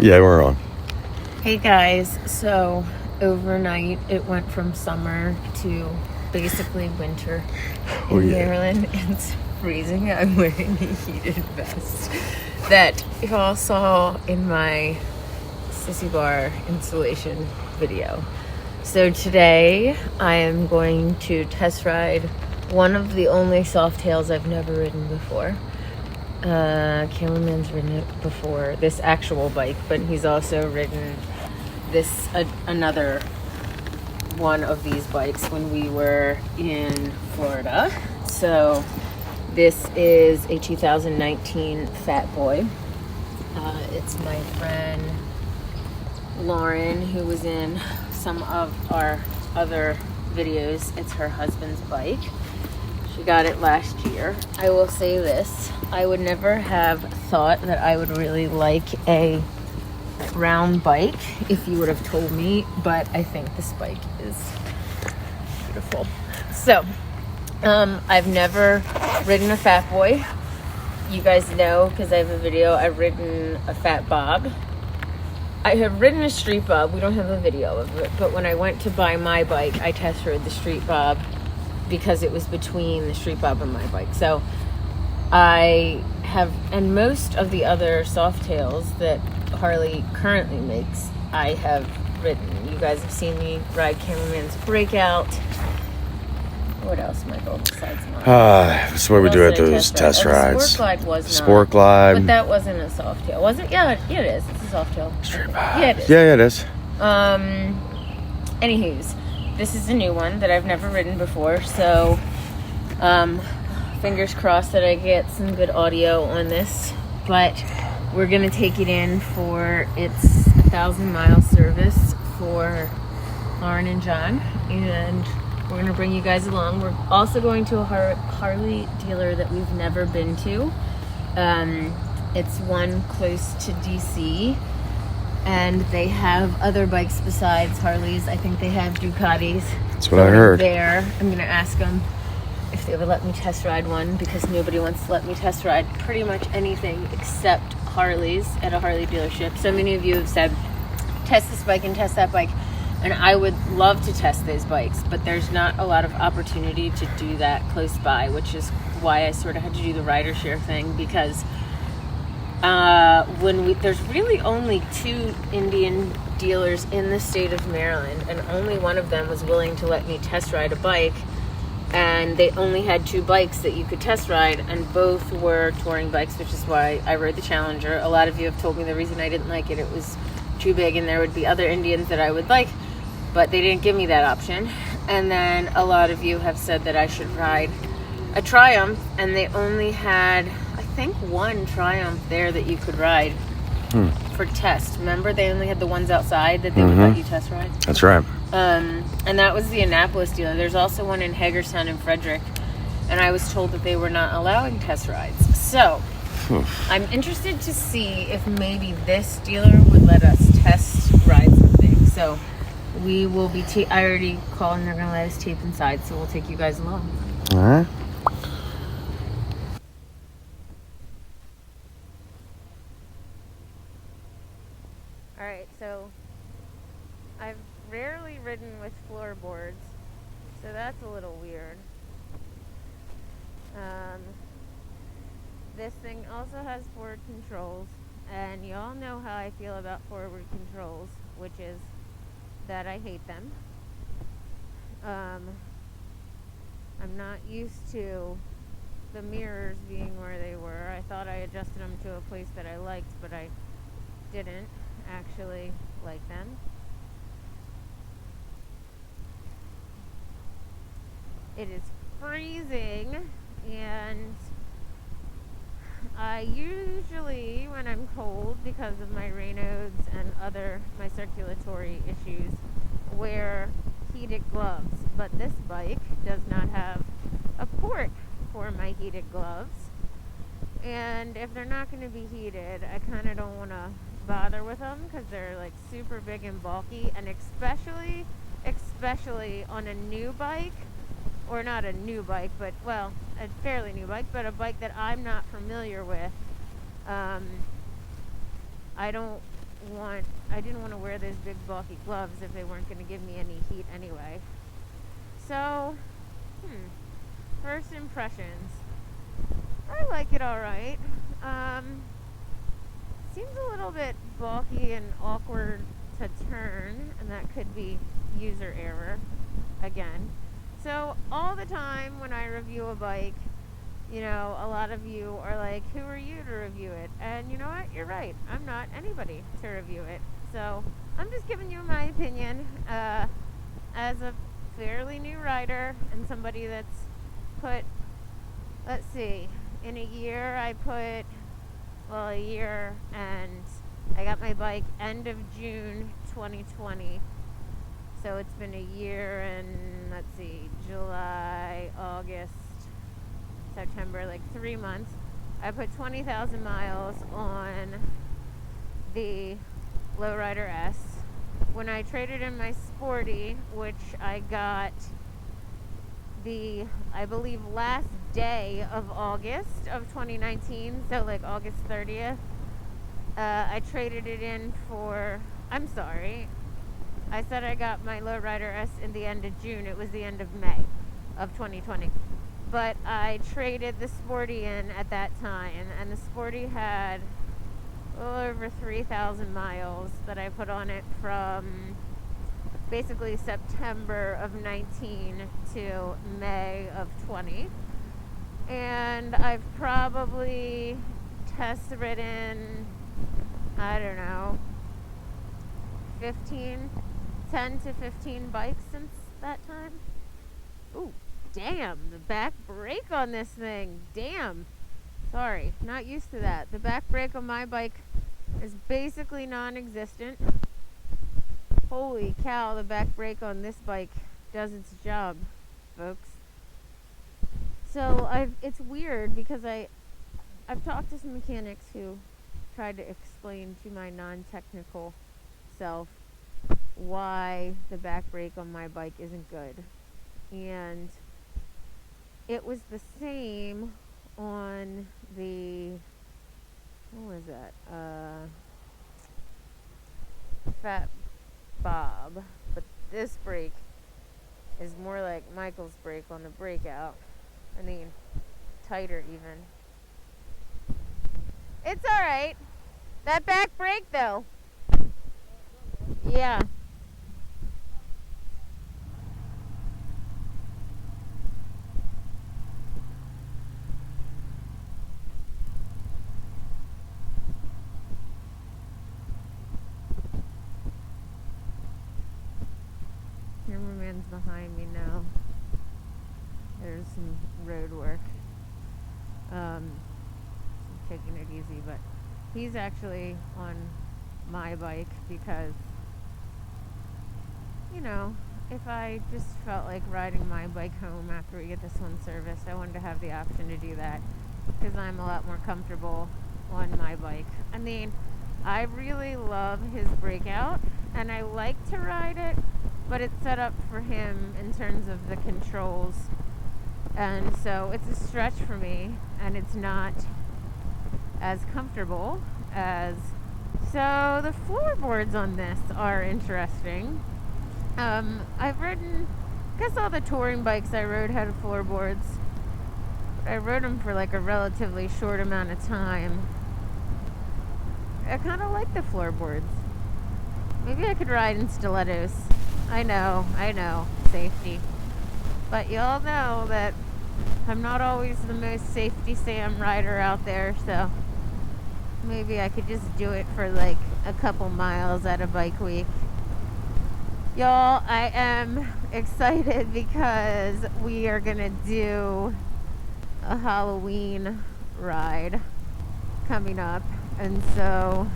Yeah, we're on. Hey guys, so overnight it went from summer to basically winter in Maryland. It's freezing. I'm wearing a heated vest that y'all saw in my Sissy Bar installation video. So today I am going to test ride one of the only Softails I've never ridden before. Cameraman's ridden it before, this actual bike, but he's also ridden this another one of these bikes when we were in Florida. So this is a 2019 Fat Boy. It's my friend Florian, who was in some of our other videos. It's her husband's bike. She got it last year. I will say this, I would never have thought that I would really like a round bike if you would have told me, but I think this bike is beautiful. So, I've never ridden a Fat Boy. You guys know, because I have a video, I've ridden a Fat Bob. I have ridden a Street Bob. We don't have a video of it, but when I went to buy my bike, I test rode the Street Bob because it was between the Street Bob and my bike. So I have, and most of the other Softails that Harley currently makes, I have ridden. You guys have seen me ride Cameraman's Breakout. What else, Michael, besides mine? That's what we do at those test rides. The Sport Glide was not. Sport Glide. But that wasn't a Softail, was it? Yeah, it is. It's a Softail. Street Bob. Yeah, it is. Yeah, it is. Anywho's, this is a new one that I've never ridden before, so fingers crossed that I get some good audio on this. But we're gonna take it in for its 1,000-mile service for Lauren and John, and we're gonna bring you guys along. We're also going to a Harley dealer that we've never been to. It's one close to DC, and they have other bikes besides Harleys. I think they have Ducatis. That's what I heard. There, I'm gonna ask them if they would let me test ride one, because nobody wants to let me test ride pretty much anything except Harleys at a Harley dealership. So many of you have said, test this bike and test that bike, and I would love to test those bikes, but there's not a lot of opportunity to do that close by, which is why I sort of had to do the rider share thing, because there's really only 2 Indian dealers in the state of Maryland, and only one of them was willing to let me test ride a bike, and they only had 2 bikes that you could test ride, and both were touring bikes, which is why I rode the Challenger. A lot of you have told me the reason I didn't like it, it was too big and there would be other Indians that I would like, but they didn't give me that option. And then a lot of you have said that I should ride a Triumph, and they only had, I think, 1 Triumph there that you could ride for test. Remember, they only had the ones outside that they would let you test ride? That's right. And that was the Annapolis dealer. There's also one in Hagerstown and Frederick, and I was told that they were not allowing test rides. So I'm interested to see if maybe this dealer would let us test ride something. So we will be, I already called and they're going to let us tape inside, so we'll take you guys along. All right. All right, so I've rarely ridden with floorboards, so that's a little weird. This thing also has forward controls, and y'all know how I feel about forward controls, which is that I hate them. I'm not used to the mirrors being where they were. I thought I adjusted them to a place that I liked, but I didn't actually like them. It is freezing, and I usually, when I'm cold, because of my Raynaud's and my circulatory issues, wear heated gloves, but this bike does not have a port for my heated gloves, and if they're not going to be heated, I kind of don't want to bother with them, because they're like super big and bulky, and especially on a new bike, or not a new bike, but, well, a fairly new bike, but a bike that I'm not familiar with. I don't didn't want to wear those big bulky gloves if they weren't going to give me any heat anyway. So, first impressions. I like it all right. Seems a little bit bulky and awkward to turn, and that could be user error again. So all the time when I review a bike, a lot of you are like, who are you to review it? And you know what? You're right. I'm not anybody to review it. So I'm just giving you my opinion as a fairly new rider and somebody that's put, let's see, in a year a year, and I got my bike end of June 2020. So it's been a year and, let's see, July, August, September, like 3 months. I put 20,000 miles on the Lowrider S. When I traded in my Sporty, which I got I believe, last day of August of 2019, so like August 30th, I traded it in for, I'm sorry, I said I got my Lowrider S in the end of June. It was the end of May of 2020. But I traded the Sporty in at that time, and the Sporty had a little over 3,000 miles that I put on it from basically September of 19 to May of 20. And I've probably test ridden, I don't know, 10 to 15 bikes since that time. Ooh, damn, the back brake on this thing. Damn. Sorry, not used to that. The back brake on my bike is basically non-existent. Holy cow, the back brake on this bike does its job, folks. So it's weird because I've talked to some mechanics who tried to explain to my non-technical self why the back brake on my bike isn't good. And it was the same on the, what was that? Fat Bob. But this brake is more like Michael's brake on the breakout. I mean, tighter even. It's alright. That back brake though. Yeah. Cameraman's behind me now. There's some road work. I'm taking it easy, but he's actually on my bike because, if I just felt like riding my bike home after we get this one serviced, I wanted to have the option to do that because I'm a lot more comfortable on my bike. I mean, I really love his breakout and I like to ride it, but it's set up for him in terms of the controls. And so it's a stretch for me, and it's not as comfortable as... So the floorboards on this are interesting. I've ridden... I guess all the touring bikes I rode had floorboards. But I rode them for like a relatively short amount of time. I kind of like the floorboards. Maybe I could ride in stilettos. I know. Safety. But y'all know that I'm not always the most safety Sam rider out there, so maybe I could just do it for like a couple miles at a bike week. Y'all, I am excited because we are gonna do a Halloween ride coming up, and so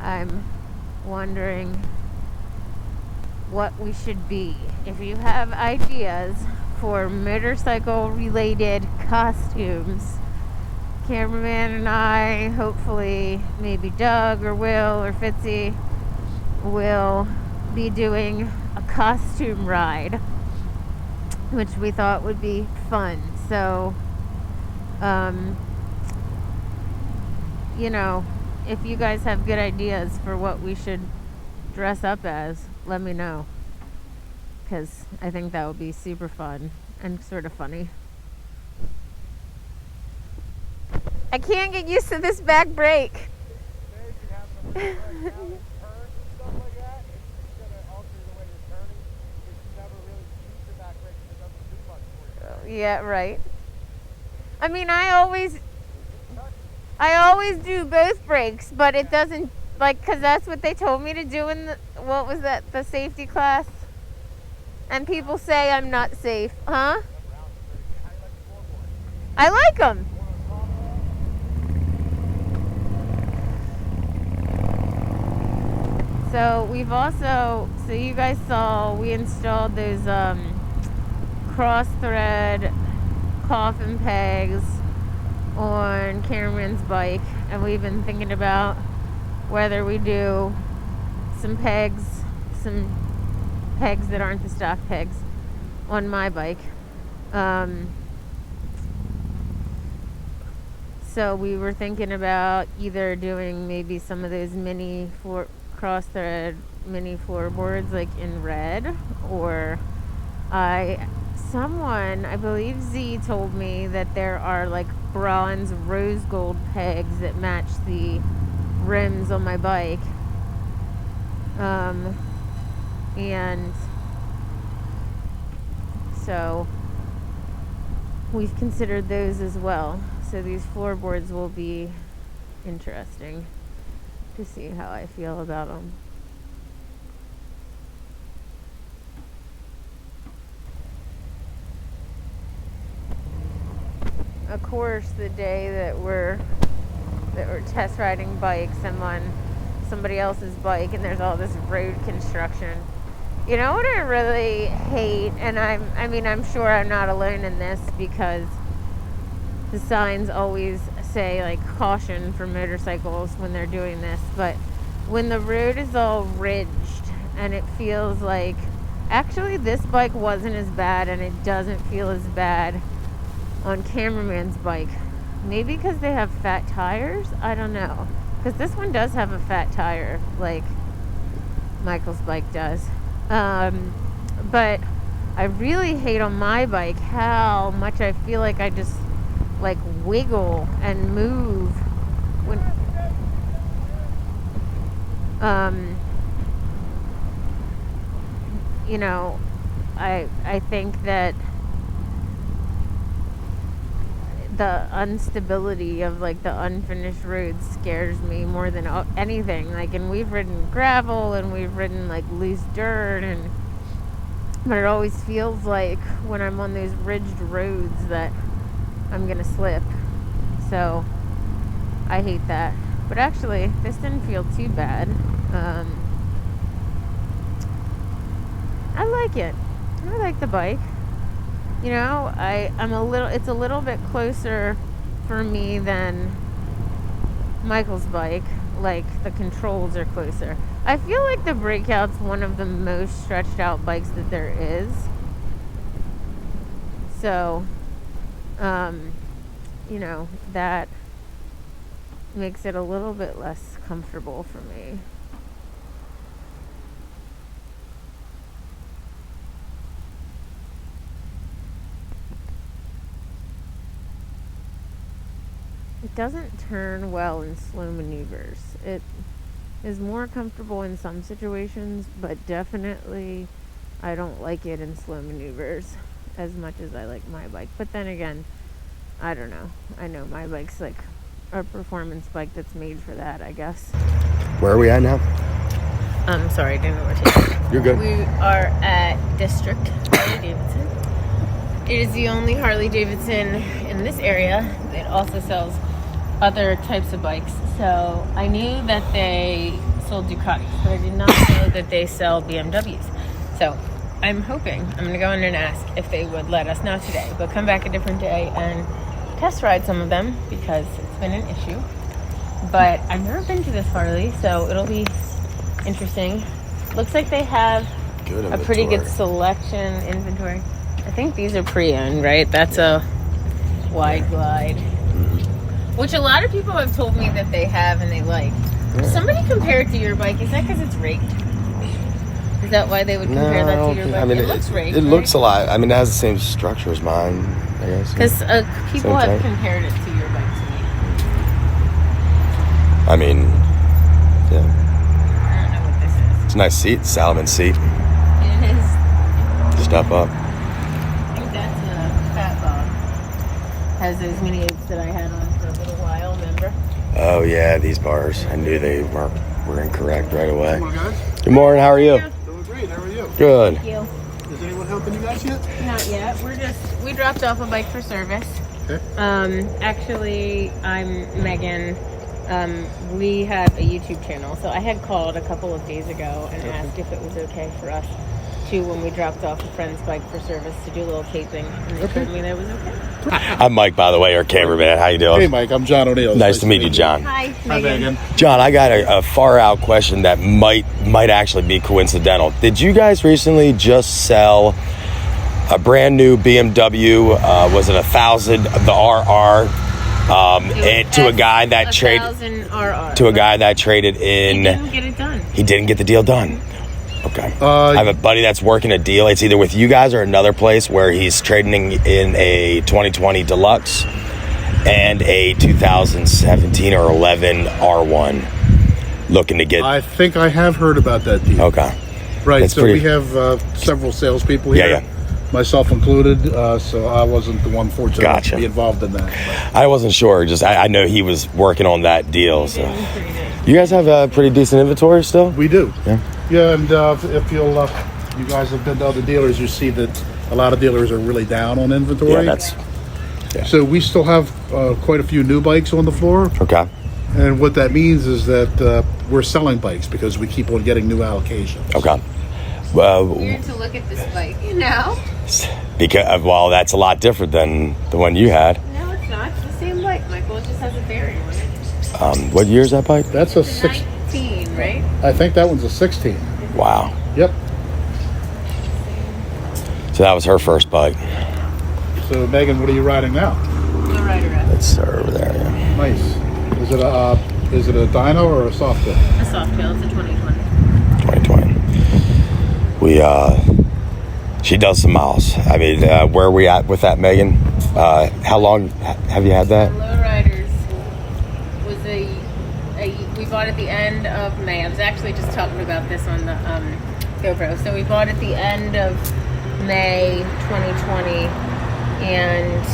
I'm wondering what we should be. If you have ideas for motorcycle related costumes, cameraman and I, hopefully maybe Doug or Will or Fitzy, will be doing a costume ride, which we thought would be fun. So if you guys have good ideas for what we should dress up as, let me know. Because I think that would be super fun and sort of funny. I can't get used to this back brake. Yeah, right. I mean, I always do both brakes, but it doesn't, like, because that's what they told me to do in the, what was that, the safety class? And people say I'm not safe. Huh? I like them. So we've also, so you guys saw, we installed those cross thread coffin pegs on Cameron's bike, and we've been thinking about whether we do some pegs that aren't the stock pegs on my bike. So we were thinking about either doing maybe some of those mini cross thread mini floorboards like in red, or someone, I believe Z, told me that there are like bronze rose gold pegs that match the rims on my bike. And so we've considered those as well. So these floorboards will be interesting to see how I feel about them. Of course, the day that we're test riding bikes, I'm on somebody else's bike and there's all this road construction. You know what I really hate, and I'm sure I'm not alone in this, because the signs always say like caution for motorcycles when they're doing this, but when the road is all ridged and it feels like, actually this bike wasn't as bad and it doesn't feel as bad on Cameraman's bike. Maybe because they have fat tires? I don't know. Because this one does have a fat tire, like Michael's bike does. But I really hate on my bike how much I feel like I just like wiggle and move when you know, I think that the instability of like the unfinished roads scares me more than anything. Like, and we've ridden gravel and we've ridden like loose dirt, but it always feels like when I'm on those ridged roads that I'm gonna slip. So I hate that. But actually, this didn't feel too bad. I like it. I like the bike. You know, it's a little bit closer for me than Michael's bike. Like, the controls are closer. I feel like the Breakout's one of the most stretched out bikes that there is. So, you know, that makes it a little bit less comfortable for me. It doesn't turn well in slow maneuvers. It is more comfortable in some situations, but definitely I don't like it in slow maneuvers as much as I like my bike. But then again, I don't know. I know my bike's like a performance bike that's made for that, I guess. Where are we at now? Sorry, I didn't know where to. You're good. We are at District Harley Davidson. It is the only Harley Davidson in this area. It also sells other types of bikes. So I knew that they sold Ducatis, but I did not know that they sell BMWs. So I'm hoping, I'm going to go in and ask if they would let us know today. But come back a different day and test ride some of them, because it's been an issue. But I've never been to this Harley, so it'll be interesting. Looks like they have a pretty good selection inventory. I think these are pre-owned, right? That's a wide glide. Which a lot of people have told me that they have and they like. Yeah. Somebody compared to your bike. Is that because it's rigged? Is that why they would compare that to your bike? I mean, it looks rigged. It looks a lot. I mean, it has the same structure as mine, I guess. Because people have compared it to your bike to me. I mean, yeah. I don't know what this is. It's a nice seat, Salomon seat. It is. Just up. I think that's a Fat Boy. Has those mini apes that I had on for a little while, remember? Oh, yeah, these bars. I knew they were incorrect right away. Come on, guys. Good morning, how are you? Doing great. How are you? Good. Thank you. Is anyone helping you guys yet? Not yet. We dropped off a bike for service. Okay. Actually, I'm Megan. We have a YouTube channel, so I had called a couple of days ago and asked if it was okay for us to, when we dropped off a friend's bike for service, to do a little caping, and they told me that was okay. I'm Mike, by the way, our cameraman. How you doing? Hey, Mike. I'm John O'Neill. Nice to meet you, John. Hi, Hi, Megan. Megan. John, I got a far out question that might actually be coincidental. Did you guys recently just sell a brand new BMW? Was it 1,000? The RR? To a guy that traded in. He didn't get it done. He didn't get the deal done. Okay. I have a buddy that's working a deal. It's either with you guys or another place where he's trading in a 2020 Deluxe and a 2017 or 11 R1. Looking to get. I think I have heard about that deal. Okay. Right. That's So we have several salespeople here. Yeah. Myself included. So I wasn't the one fortunate Gotcha. to be involved in that. I wasn't sure. Just I know he was working on that deal. So you guys have a pretty decent inventory still? We do. Yeah. Yeah, and if you'll, you guys have been to other dealers, you see that a lot of dealers are really down on inventory. Yeah, that's So we still have quite a few new bikes on the floor. okay. And what that means is that we're selling bikes because we keep on getting new allocations. Okay. Well, Weird to look at this bike, you know? because that's a lot different than the one you had. No, it's not. It's the same bike, Michael. It just has a bearing on it. What year is that bike? That's a It's 6. 19, right? I think that one's a 16. Wow. Yep. So that was her first bike. So Megan, what are you riding now? No rider up. That's her over there. Yeah. Nice. Is it a dyno or a soft tail? A soft tail. It's a 2020. 2020. She does some miles. I mean, where are we at with that, Megan? How long have you had that? Lowriders was we bought at the end of May. I was actually just talking about this on the GoPro. So we bought at the end of May 2020, and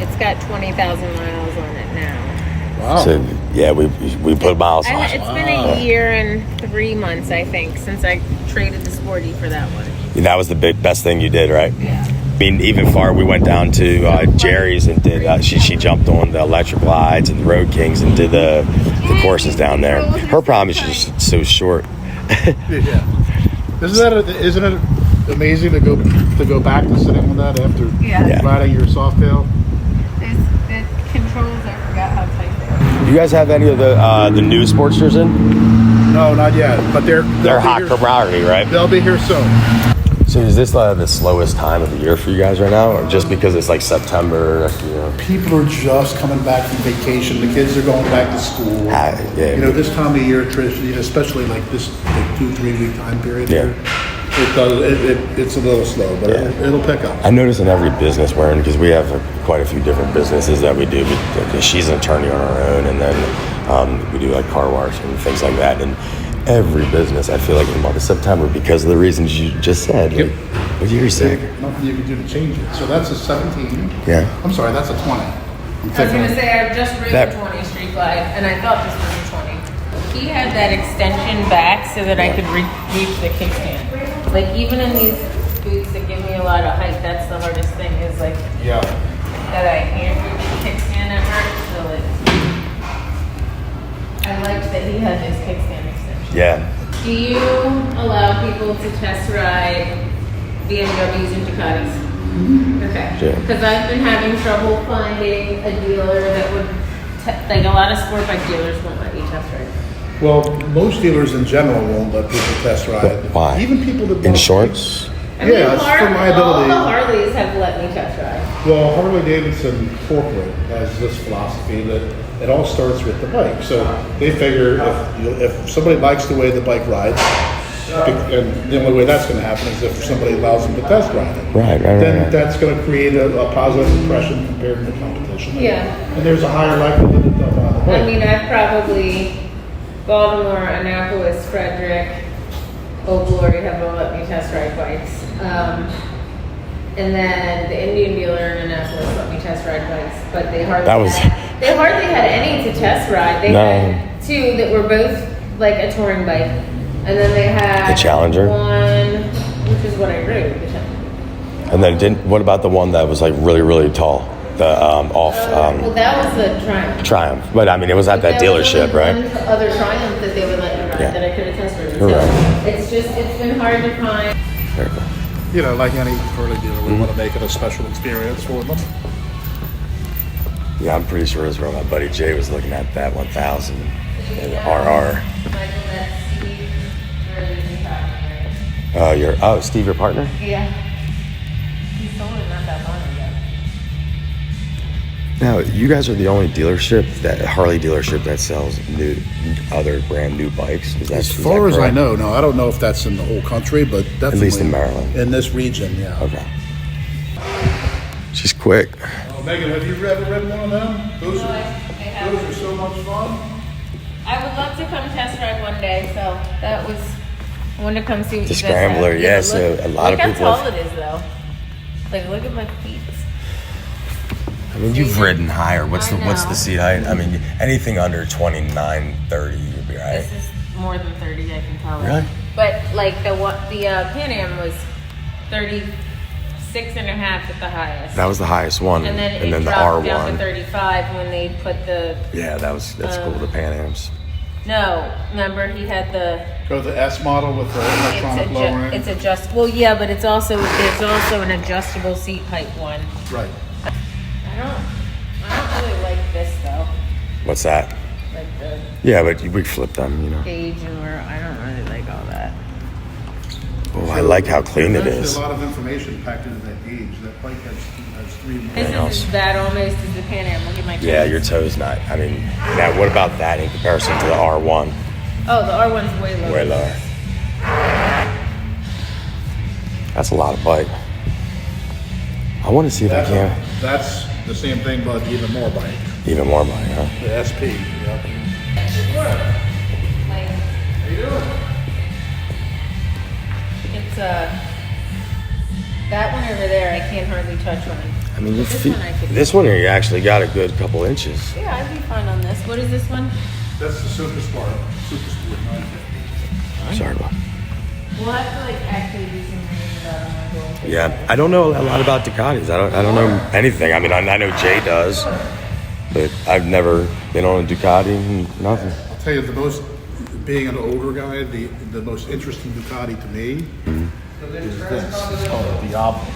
it's got 20,000 miles on it now. Wow. So yeah, we put miles on And it. it's been a year and 3 months, I think, since I traded the Sporty for that one. That was the best thing you did, right? Yeah. I mean, even far, we went down to Jerry's and did. She jumped on the electric glides and the Road Kings and did the courses down there. Her problem is she's just so short. Yeah. Isn't it amazing to go back to sitting on that after riding your soft tail? The controls, I forgot how tight they are. You guys have any of the new Sportsters in? No, not yet. But they're hot commodity, right? They'll be here soon. So is this the slowest time of the year for you guys right now, or just because it's like September? You know? People are just coming back from vacation. The kids are going back to school. Yeah. You know, this time of year, traditionally, especially like this 2-3 week time period here, it's a little slow, but it'll pick up. I notice in every business we're in, because we have quite a few different businesses that we do. But she's an attorney on her own, and then we do like car wash and things like that. And every business, I feel like in the month of September, because of the reasons you just said. Yep. What year is that? Nothing you can do to change it. So that's a 17. Yeah. I'm sorry, that's a 20. I was going to say, I just rode the 20 Street Glide, and I thought this was a 20. He had that extension back so that I could reach the kickstand. Like, even in these boots that give me a lot of height, that's the hardest thing, is like, that I can't reach the kickstand at work, so I liked that he had this kickstand extension. Yeah. Do you allow people to test ride BMWs and Ducatis? Mm-hmm. Okay. Yeah. Because I've been having trouble finding a dealer that would, like a lot of sport bike dealers won't let you test ride. Well, most dealers in general won't let people test ride. Why? Even people that don't. Insurance? I mean, Yeah, it's for liability. All the Harleys have let me test drive. Well, Harley Davidson corporate has this philosophy that it all starts with the bike. So they figure if somebody likes the way the bike rides, and the only way that's going to happen is if somebody allows them to test drive it. Right. Then that's going to create a positive impression compared to the competition. Yeah. And there's a higher likelihood that they'll buy the bike. I mean, I've probably Baltimore, Annapolis, Frederick, Old Glory have all let me test ride bikes. And then the Indian dealer in Annapolis let me test ride bikes, but they hardly had any to test ride. They had two that were both like a touring bike, and then they had the Challenger, one, which is what I rode. And then what about the one that was like really, really tall? The well, that was the Triumph. Triumph, but I mean, it was at that dealership, right? One other Triumph that they would let you ride that I could have test ridden. So it's been hard to find. Very cool. You know, like any Harley dealer, we want to make it a special experience for them. Yeah, I'm pretty sure it was where my buddy Jay was looking at that 1000 in RR. Steve, your partner? Yeah. He sold it not that long ago. Now, you guys are the only Harley dealership that sells other brand new bikes. As far as I know, no, I don't know if that's in the whole country, but definitely at least in Maryland. In this region, yeah. Okay. She's quick. Oh, Megan, have you ever ridden one of them? Those are so much fun. I would love to come test ride one day, so that was. I wanted to come see what The you guys have. Scrambler, yeah. So a lot of people. Look how tall it is, though. Like, look at my feet. I mean, you've ridden higher. What's the seat height? I mean, anything under 29, 30, you'd be right. This is more than 30, I can tell. Really? But like the Pan Am was 36 and a half at the highest. That was the highest one, and then the dropped R1 down to 35 when they put the. Yeah, that's cool. The Pan Ams. No, remember he had the. Go to the S model with the electronic lowering. It's adjustable. Well, yeah, but there's also an adjustable seat height one. Right. I don't really like this though. What's that? Like the. Yeah, but we flip them, you know. Gauge and I don't really like all that. Oh, I like how clean it is. There's a lot of information packed into that gauge. That bike has 3 more. This is as bad almost as the Pan Am. Look at my toes. Yeah, your toe's not. I mean, now what about that in comparison to the R1? Oh, the R1's way lower. Way lower. That's a lot of bike. I want to see if I can. That's the same thing, but even more bike. Even more bike, huh? The SP. Yep. How you doing? It's that one over there. I can't hardly touch one. I mean, your This feet. one I could- This one here, you actually got a good couple inches. Yeah, I'd be fine on this. What is this one? That's the Super Sport 950. Sorry about. We'll have to actually do some reading about them. Yeah, I don't know a lot about Ducatis. I don't know anything. I mean, I know Jay does, but I've never been on a Ducati. Nothing. I'll tell you, being an older guy, the most interesting Ducati to me is this. It's called a Diablo.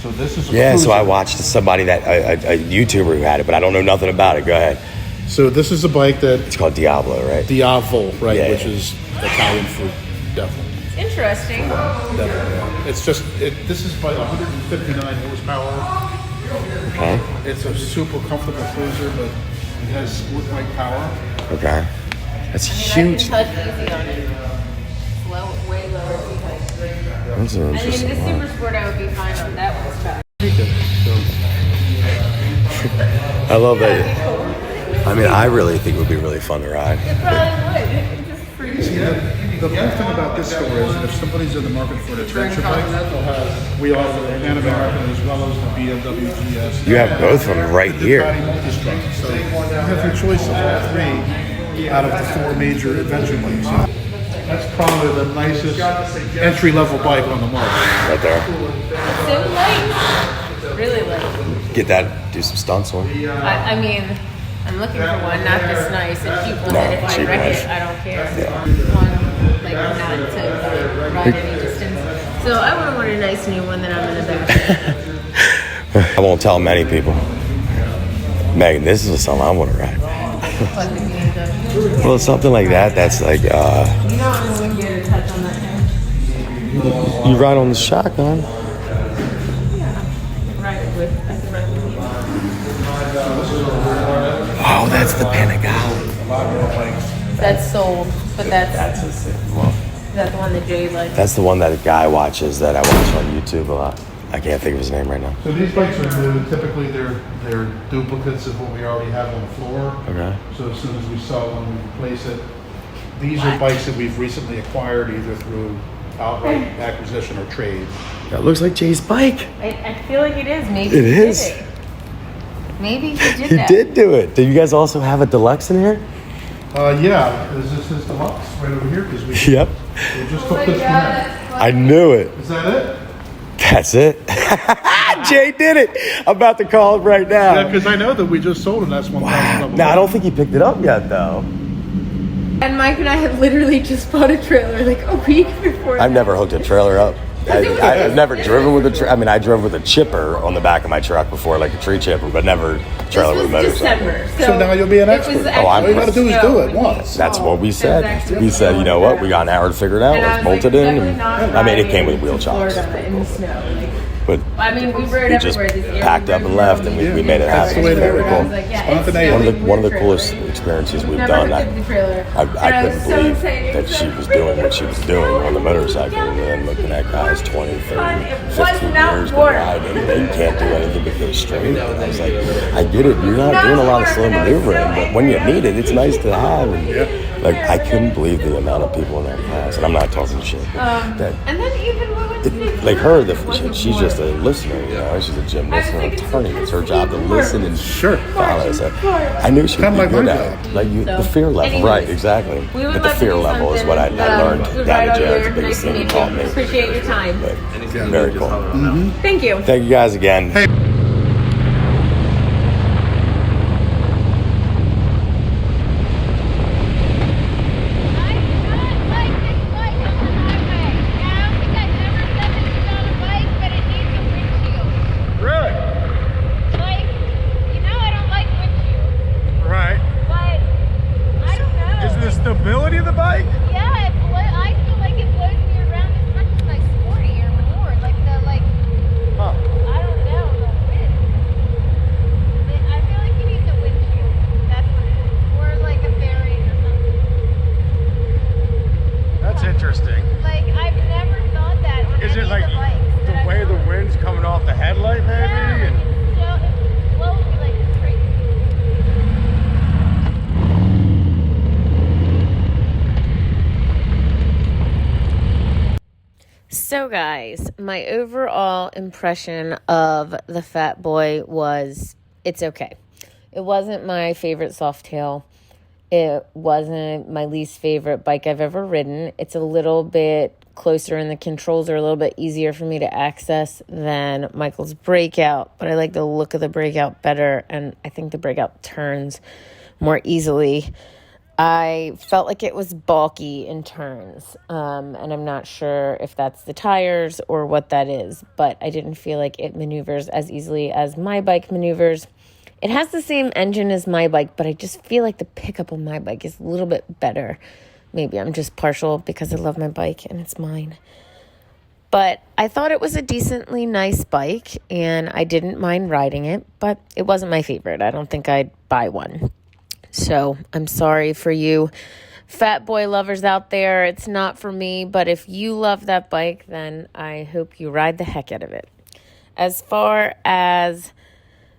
So this is So I watched somebody a YouTuber who had it, but I don't know nothing about it. Go ahead. So this is a bike that It's called Diablo, right? Diavolo, right, Yeah. which is Italian for devil. Interesting. It's just this is by 159 horsepower. Okay. It's a super comfortable cruiser, but it has sport bike power. Okay. That's I huge. can touch easy on it. Way lower because. That's an I mean, interesting the one. Super Sport I would be fine on. That one's tough. I love that. I mean, I really think it would be really fun to ride. It probably would. It's just free. The cool thing about this store is if somebody's in the market for an adventure bike, we offer the Pan American as well as the BMW GS. You have both of them right here. Ducati Multistrada. So you have your choice of all 3 out of the 4 major adventure bikes. That's probably the nicest entry-level bike on the market. Right there. So light. Really light. Get that, do some stunts on. I mean, I'm looking for one not this nice and cheap one that if I cheap wreck nice. it, I don't care. One, like, not to ride any distance. So I want a nice new one that I'm going to back. I won't tell many people. Megan, this is something I want to ride. Like the BMW. Well, something like that. That's like, You know I'm going to get a touch on that thing. You ride on the shotgun. Yeah. I can ride it with you. Oh, that's the Panigale. That's sold, but that's That's a sick one. is that the one that Jay likes? That's the one that a guy watches that I watch on YouTube a lot. I can't think of his name right now. So these bikes are new. Typically, they're duplicates of what we already have on the floor. Okay. So as soon as we sell one, we replace it. These are bikes that we've recently acquired either through outright acquisition or trade. That looks like Jay's bike. I feel like it is. Maybe It he is. did it. Maybe he did He that. did do it. Do you guys also have a deluxe in here? Yeah, is this his deluxe right over here? Because we Yep. just took this one in. I knew it. Is that it? That's it. Jay did it. I'm about to call him right now. Yeah, because I know that we just sold him. That's $1,000. Wow. No, I don't think he picked it up yet, though. And Mike and I had literally just bought a trailer like a week before. I've never hooked a trailer up. I've never driven with a I mean, I drove with a chipper on the back of my truck before, like a tree chipper, but never trailer with a This was motorcycle. December, So now you'll be an it was expert. Oh, I'm All you gotta do is actually do it snow. once. That's what we said. Exactly. We said, you know what? We got an hour to figure it out. And I Let's was bolt it like, in. definitely not And, I mean, it came with riding wheel chocks. Florida in the snow. Like, But I mean, we rode we just everywhere. This packed up and left, and we made it That's happen. the way It's to do very it. I cool. was like, yeah, Spontaneity. it's One of the snowing coolest with experiences we've Never done. looked at the trailer. I And I couldn't was so believe excited. that she was doing what she was doing on the motorcycle, and then looking at guys 20, 30, 15 years to ride, and they can't do anything but go straight. And I was like, I get it, you're not doing a lot of slow maneuvering, but when you need it, it's nice to have. And like, I couldn't believe the amount of people in that class, and I'm not talking shit. That And then even we went to the like her, she's just a listener, you know. She's a gymnast and an attorney. It's her job to listen and follow. So I knew she would Kinda be like good my at job. it. Like the fear level, anyways, right? Exactly. we would But the love to fear do level is what I something, learned we'd down ride in jail. over It's the here. biggest thing Nice he to taught meet me. you. Appreciate your time. But very cool. Thank you. Thank you guys again. I do not like this bike on the highway. Yeah, I don't think I've ever said this about a bike, but it needs a windshield. Really? Like, you know I don't like windshields, Right. but I don't know. Is the stability of the bike? Yeah, I feel like it blows me around as much as my sporty or more. Like the, Huh. I don't know, the wind. I feel like it needs a windshield. That's what it is. Or like a fairing or something. That's interesting. Like, I've never thought that on Is any it like of the bikes. the that I've way the owned. wind's coming off the headlight, maybe? Yeah, And it blows me like crazy. So, guys, my overall impression of the Fat Boy was it's okay. It wasn't my favorite Softail. It wasn't my least favorite bike I've ever ridden. It's a little bit closer and the controls are a little bit easier for me to access than Michael's Breakout, but I like the look of the Breakout better, and I think the Breakout turns more easily. I felt like it was bulky in turns, and I'm not sure if that's the tires or what that is, but I didn't feel like it maneuvers as easily as my bike maneuvers. It has the same engine as my bike, but I just feel like the pickup on my bike is a little bit better. Maybe I'm just partial because I love my bike and it's mine. But I thought it was a decently nice bike, and I didn't mind riding it, but it wasn't my favorite. I don't think I'd buy one. So I'm sorry for you Fat Boy lovers out there. It's not for me, but if you love that bike, then I hope you ride the heck out of it. As far as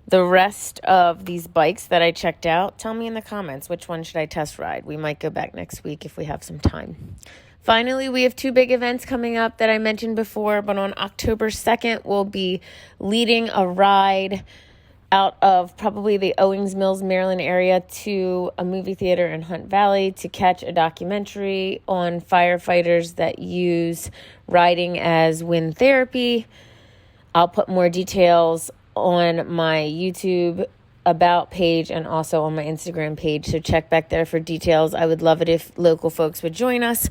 the rest of these bikes that I checked out, tell me in the comments, which one should I test ride? We might go back next week if we have some time. Finally, we have two big events coming up that I mentioned before, but on October 2nd, we'll be leading a ride out of probably the Owings Mills, Maryland area to a movie theater in Hunt Valley to catch a documentary on firefighters that use riding as wind therapy. I'll put more details on my YouTube About page and also on my Instagram page, so check back there for details. I would love it if local folks would join us.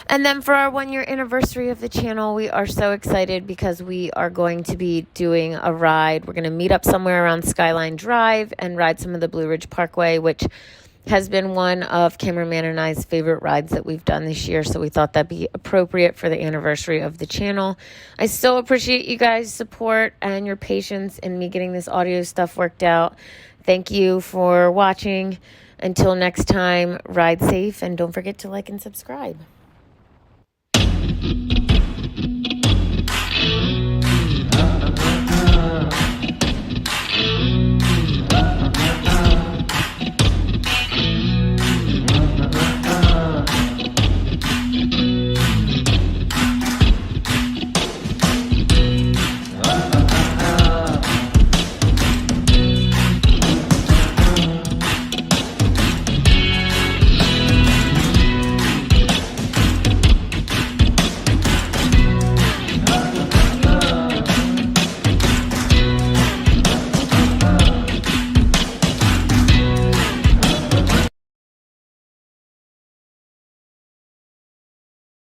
And then for our 1-year anniversary of the channel, we are so excited because we are going to be doing a ride. We're going to meet up somewhere around Skyline Drive and ride some of the Blue Ridge Parkway, which has been one of cameraman and I's favorite rides that we've done this year, so we thought that'd be appropriate for the anniversary of the channel. I still appreciate you guys' support and your patience in me getting this audio stuff worked out. Thank you for watching. Until next time, ride safe and don't forget to like and subscribe.